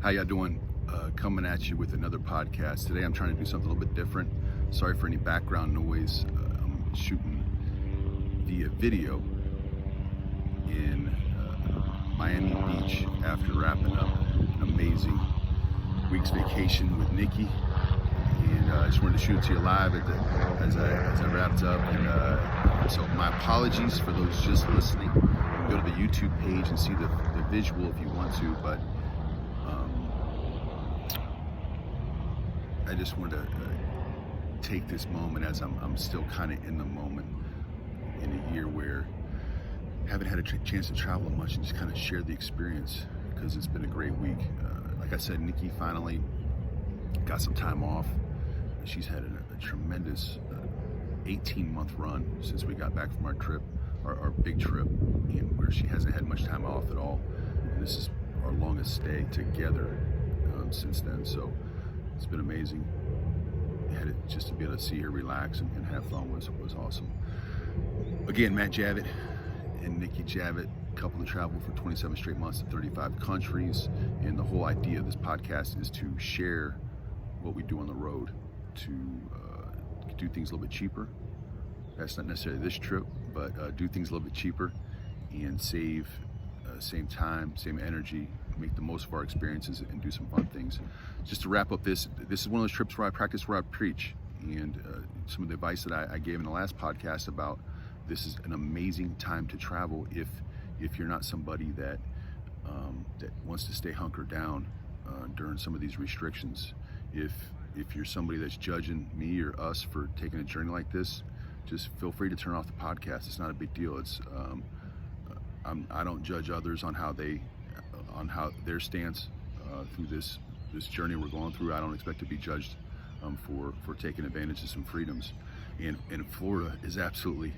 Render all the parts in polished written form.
How y'all doing? Coming at you with another podcast. Today I'm trying to do something a little bit different. Sorry for any background noise. I'm shooting via video in Miami Beach after wrapping up an amazing week's vacation with Nikki. And I just wanted to shoot it to you live as I wrapped up. And so my apologies for those just listening. You can go to the YouTube page and see the visual if you want to, but I just wanted to take this moment as I'm still kind of in the moment in a year where I haven't had a chance to travel much and just kind of share the experience because it's been a great week. Like I said, Nikki finally got some time off. She's had a tremendous 18-month run since we got back from our trip, our big trip, and where she hasn't had much time off at all. And this is our longest stay together since then. So it's been amazing. Just to be able to see her relax and have fun was awesome. Again, Matt Javitt and Nikki Javitt, couple that traveled for 27 straight months to 35 countries. And the whole idea of this podcast is to share what we do on the road, to do things a little bit cheaper. That's not necessarily this trip, but do things a little bit cheaper and save same time, same energy, make the most of our experiences and do some fun things. Just to wrap up this is one of those trips where I practice where I preach. And some of the advice that I gave in the last podcast about this is an amazing time to travel if you're not somebody that wants to stay hunkered down during some of these restrictions. If you're somebody that's judging me or us for taking a journey like this, just feel free to turn off the podcast. It's not a big deal. It's I don't judge others on how their stance through this journey we're going through. I don't expect to be judged for taking advantage of some freedoms. And Florida is absolutely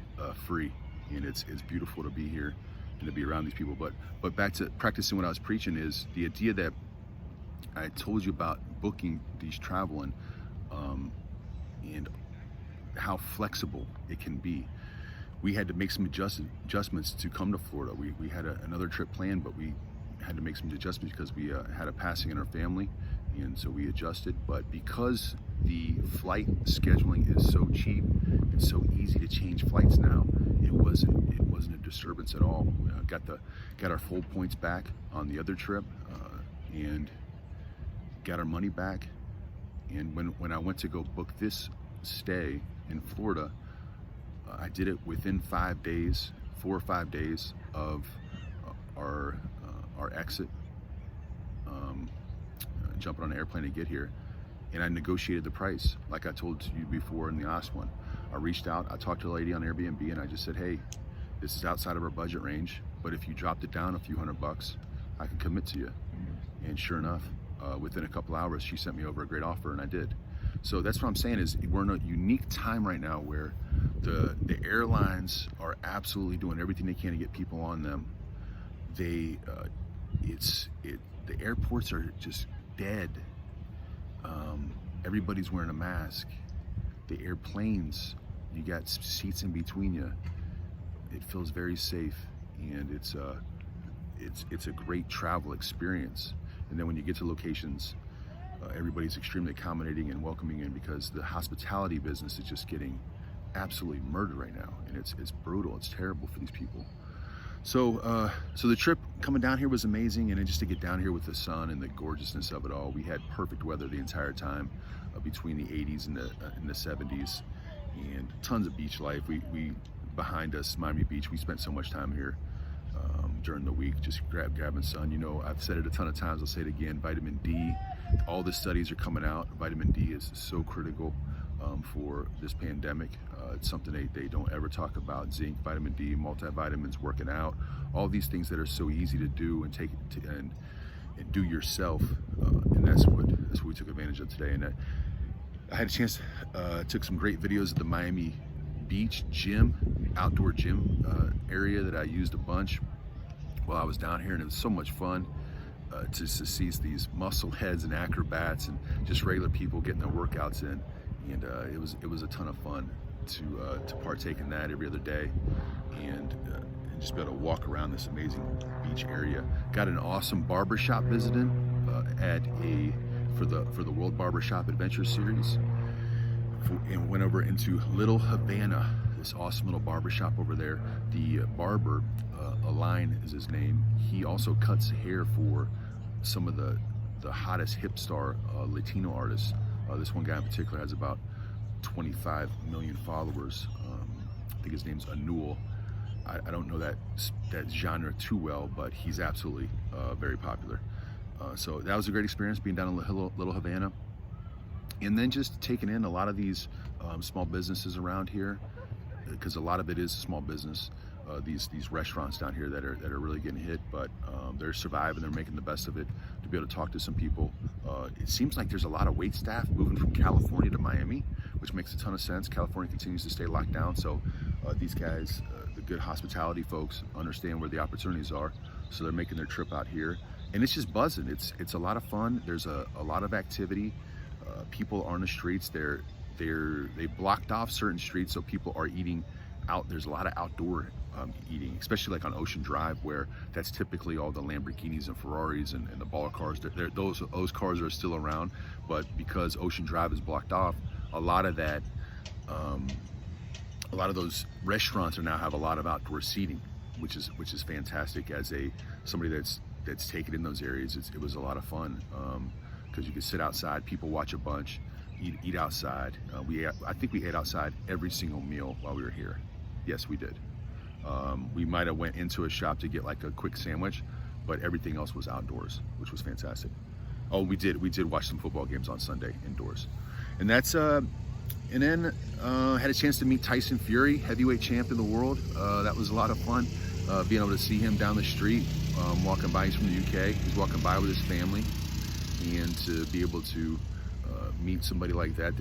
free, and it's beautiful to be here and to be around these people. But back to practicing what I was preaching is the idea that I told you about booking these traveling and how flexible it can be. We had to make some adjustments to come to Florida. We had another trip planned, but we had to make some adjustments because we had a passing in our family, and so we adjusted. But because the flight scheduling is so cheap and so easy to change flights now, it wasn't a disturbance at all. Got our full points back on the other trip, and got our money back. And when I went to go book this stay in Florida, I did it within 5 days, 4 or 5 days of our exit, jumping on an airplane to get here. And I negotiated the price like I told you before in the last one. I reached out, I talked to a lady on Airbnb, and I just said, hey, this is outside of our budget range, but if you dropped it down a few $100, I can commit to you. And sure enough, within a couple hours, she sent me over a great offer, and I did. So that's what I'm saying is we're in a unique time right now where the airlines are absolutely doing everything they can to get people on them. The airports are just dead. Everybody's wearing a mask. The airplanes, you got seats in between you. It feels very safe, and it's a great travel experience. And then when you get to locations, everybody's extremely accommodating and welcoming in, because the hospitality business is just getting absolutely murdered right now, and it's brutal. It's terrible for these people. So the trip coming down here was amazing, and then just to get down here with the sun and the gorgeousness of it all. We had perfect weather the entire time, between the 80s and the 70s, and tons of beach life. We behind us, Miami Beach. We spent so much time here during the week, just grabbing sun. You know, I've said it a ton of times. I'll say it again. Vitamin D. All the studies are coming out. Vitamin D is so critical for this pandemic. It's something they don't ever talk about. Zinc, vitamin D, multivitamins, working out, all these things that are so easy to do and take and do yourself. And that's what we took advantage of today. And I had a chance, took some great videos of the Miami Beach gym, outdoor gym area that I used a bunch while I was down here, and it was so much fun. To see these muscle heads and acrobats and just regular people getting their workouts in, and it was a ton of fun to partake in that every other day, and just be able to walk around this amazing beach area. Got an awesome barbershop visiting for the World Barbershop Adventure Series, and went over into Little Havana, this awesome little barbershop over there. The barber, Align is his name. He also cuts hair for some of the hottest hip star Latino artists. This one guy in particular has about 25 million followers. I think his name's Anul. I don't know that genre too well, but he's absolutely very popular. So that was a great experience being down in Little Havana, and then just taking in a lot of these small businesses around here, because a lot of it is small business. These restaurants down here that are really getting hit, but they're surviving. They're making the best of it. To be able to talk to some people, it seems like there's a lot of wait staff moving from California to Miami, which makes a ton of sense. California continues to stay locked down, so these guys, the good hospitality folks, understand where the opportunities are, so they're making their trip out here, and it's just buzzing. It's a lot of fun. There's a lot of activity. People are on the streets. They blocked off certain streets so people are eating out. There's a lot of outdoor eating, especially like on Ocean Drive, where that's typically all the Lamborghinis and Ferraris and the baller cars. Those cars are still around, but because Ocean Drive is blocked off, a lot of those restaurants now have a lot of outdoor seating, which is fantastic. As somebody that's taken in those areas, it was a lot of fun, because you could sit outside, people watch a bunch, eat outside. I think we ate outside every single meal while we were here. Yes, we did. We might have went into a shop to get like a quick sandwich, but everything else was outdoors, which was fantastic. Oh, we did watch some football games on Sunday indoors, and that's and then had a chance to meet Tyson Fury, heavyweight champ in the world. That was a lot of fun, being able to see him down the street, walking by. He's from the UK. He's walking by with his family, and to be able to meet somebody like that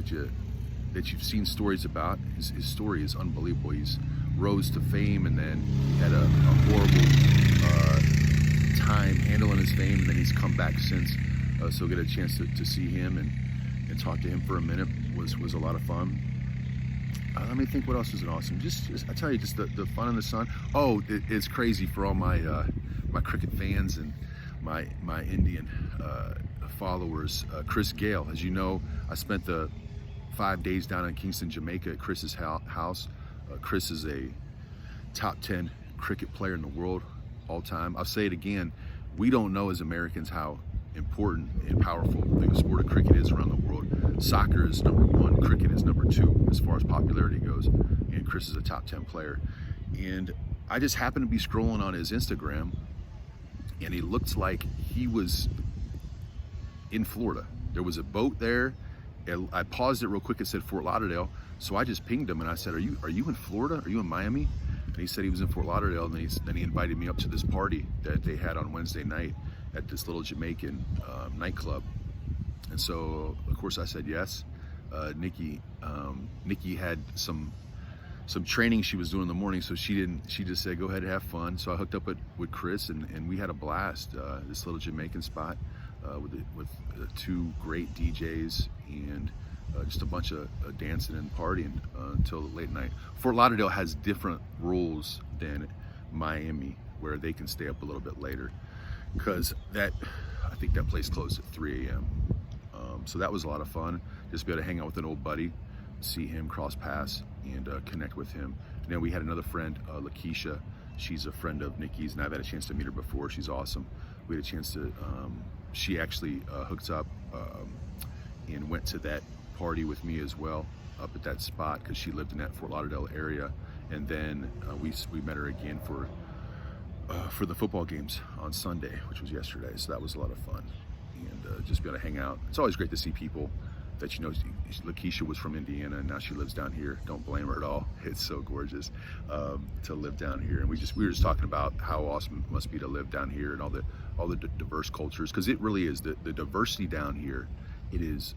you've seen stories about. His story is unbelievable. He's rose to fame, and then had a horrible time handling his fame, and then he's come back since. So get a chance to see him and talk to him for a minute was a lot of fun. Let me think, what else was an awesome? Just I tell you, just the fun in the sun. Oh, it's crazy for all my my cricket fans and my Indian followers. Chris Gayle, as you know, I spent the 5 days down in Kingston, Jamaica at Chris's house. Chris is a top 10 cricket player in the world all time. I'll say it again, we don't know as Americans how important and powerful the sport of cricket is around the world. Soccer is number one, cricket is number two as far as popularity goes, and Chris is a top 10 player. And I just happened to be scrolling on his Instagram, and he looked like he was in Florida. There was a boat there. I paused it real quick. It said Fort Lauderdale, so I just pinged him and I said, "Are you in Florida? Are you in Miami?" And he said he was in Fort Lauderdale. And then he invited me up to this party that they had on Wednesday night at this little Jamaican nightclub. And so, of course, I said yes. Nikki had some training she was doing in the morning, so she just said, "Go ahead and have fun." So I hooked up with Chris, and we had a blast. This little Jamaican spot with two great DJs and just a bunch of dancing and partying until late night. Fort Lauderdale has different rules than Miami, where they can stay up a little bit later, because I think that place closed at 3 a.m. So that was a lot of fun, just be able to hang out with an old buddy, see him cross paths, and connect with him. And then we had another friend, Lakeisha. She's a friend of Nikki's, and I've had a chance to meet her before. She's awesome. We had a chance to, she actually hooked up and went to that party with me as well, up at that spot, because she lived in that Fort Lauderdale area. And then we met her again for the football games on Sunday, which was yesterday. So that was a lot of fun, and just be able to hang out. It's always great to see people that, you know. Lakeisha was from Indiana, and now she lives down here. Don't blame her at all. It's so gorgeous to live down here. And we were just talking about how awesome it must be to live down here, and all the diverse cultures, because it really is the diversity down here. It is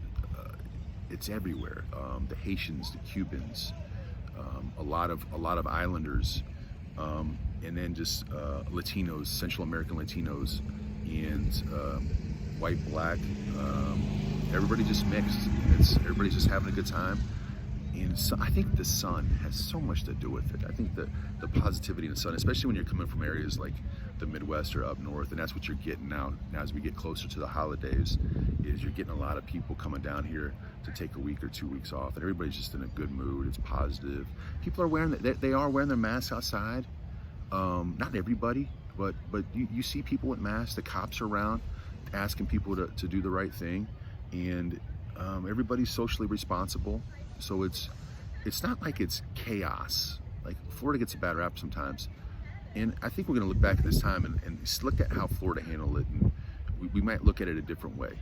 it's everywhere. The Haitians, the Cubans, a lot of Islanders, and then just Latinos, Central American Latinos, and white, black. Everybody just mixed. Everybody's just having a good time, And so I think the sun has so much to do with it. I think the positivity in the sun, especially when you're coming from areas like the Midwest or up north, and that's what you're getting now as we get closer to the holidays, is you're getting a lot of people coming down here to take a week or 2 weeks off, and everybody's just in a good mood. It's positive. People are wearing they are wearing their masks outside. Not everybody, but you see people with masks. The cops are around asking people to do the right thing, and everybody's socially responsible. So it's not like it's chaos. Like Florida gets a bad rap sometimes, and I think we're going to look back at this time and look at how Florida handled it, and we might look at it a different way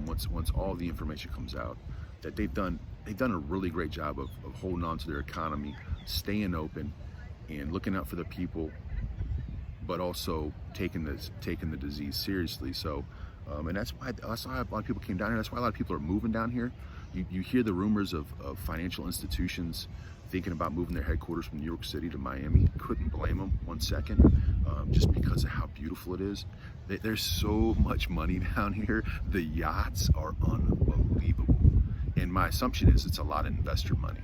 once all the information comes out. That they've done a really great job of holding on to their economy, staying open, and looking out for the people, but also taking the disease seriously. So, and that's why a lot of people came down here. That's why a lot of people are moving down here. You hear the rumors of financial institutions thinking about moving their headquarters from New York City to Miami. Couldn't blame them 1 second, just because of how beautiful it is. There's so much money down here. The yachts are unbelievable, and my assumption is it's a lot of investor money,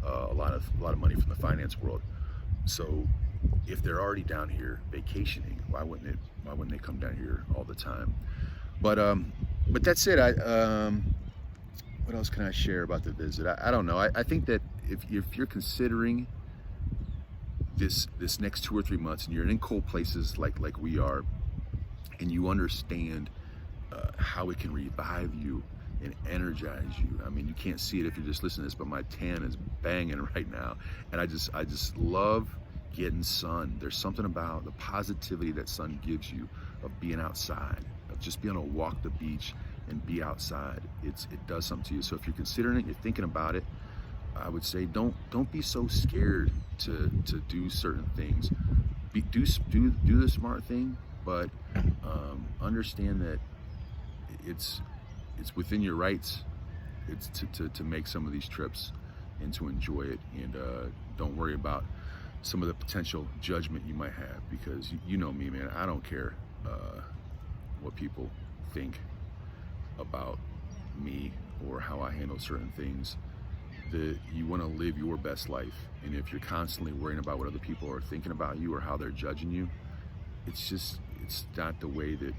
a lot of money from the finance world. So if they're already down here vacationing, why wouldn't they come down here all the time? But that's it. What else can I share about the visit? I don't know. I think that if you're considering this next 2 or 3 months, and you're in cold places like we are, and you understand how it can revive you and energize you. I mean, you can't see it if you're just listening to this, but my tan is banging right now, and I just love getting sun. There's something about the positivity that sun gives you of being outside, of just being able to walk the beach and be outside. It does something to you. So if you're considering it, you're thinking about it, I would say don't be so scared to do certain things. Do the smart thing, but understand that it's within your rights. It's to make some of these trips and to enjoy it, and don't worry about some of the potential judgment you might have, because you know me, man. I don't care what people think about me or how I handle certain things. You want to live your best life, and if you're constantly worrying about what other people are thinking about you or how they're judging you, it's not the way that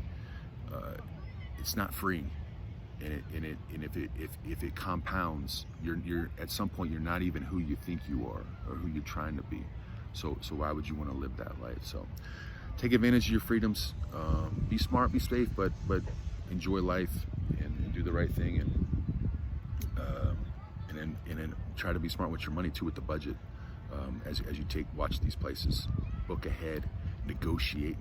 it's not freeing. And if it compounds, you're at some point you're not even who you think you are or who you're trying to be. So why would you want to live that life? So take advantage of your freedoms. Be smart, be safe, but enjoy life and do the right thing, and then try to be smart with your money too, with the budget. As you watch these places, book ahead, negotiate.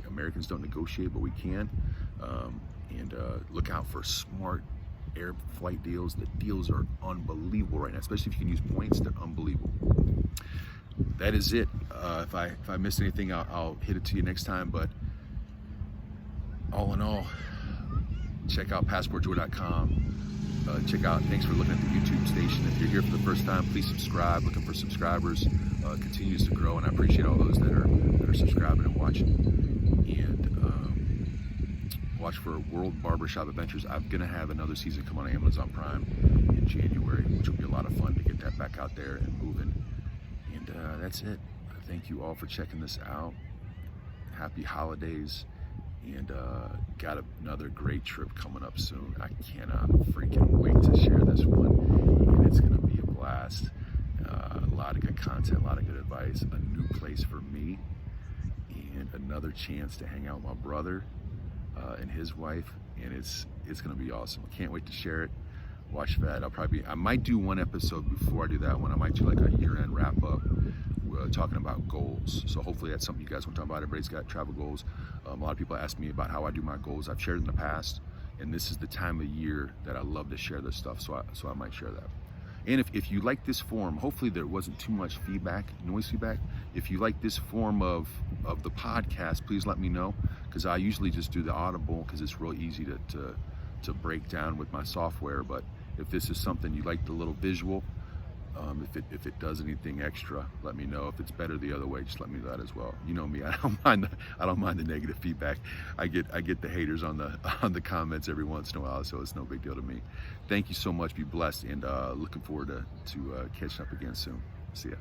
Americans don't negotiate, but we can. And look out for smart air flight deals. The deals are unbelievable right now, especially if you can use points. They're unbelievable. That is it. If I missed anything, I'll hit it to you next time. But all in all, check out passportjoy.com. Thanks for looking at the YouTube station. If you're here for the first time, please subscribe. Looking for subscribers. Continues to grow, and I appreciate all those that are subscribing and watching. And watch for World Barbershop Adventures. I'm gonna have another season come on Amazon Prime in January, which will be a lot of fun to get that back out there and moving. And that's it. Thank you all for checking this out. Happy holidays. And got another great trip coming up soon. I cannot freaking wait to share this one, and it's gonna be a blast. A lot of good content, a lot of good advice, a new place for me, and another chance to hang out with my brother and his wife, and it's gonna be awesome. I can't wait to share it. Watch that. I might do one episode before I do that one. I might do like a year-end wrap-up talking about goals. So hopefully that's something you guys want to talk about. Everybody's got travel goals. A lot of people ask me about how I do my goals. I've shared in the past, and this is the time of year that I love to share this stuff, so I might share that. And if you like this form, hopefully there wasn't too much noise feedback. If you like this form of the podcast, please let me know, because I usually just do the audible because it's real easy to break down with my software. But if this is something you like, the little visual, If it does anything extra, let me know. If it's better the other way, just let me know that as well. You know me, I don't mind the negative feedback. I get the haters on the comments every once in a while, so it's no big deal to me. Thank you so much. Be blessed, and looking forward to catching up again soon. See ya.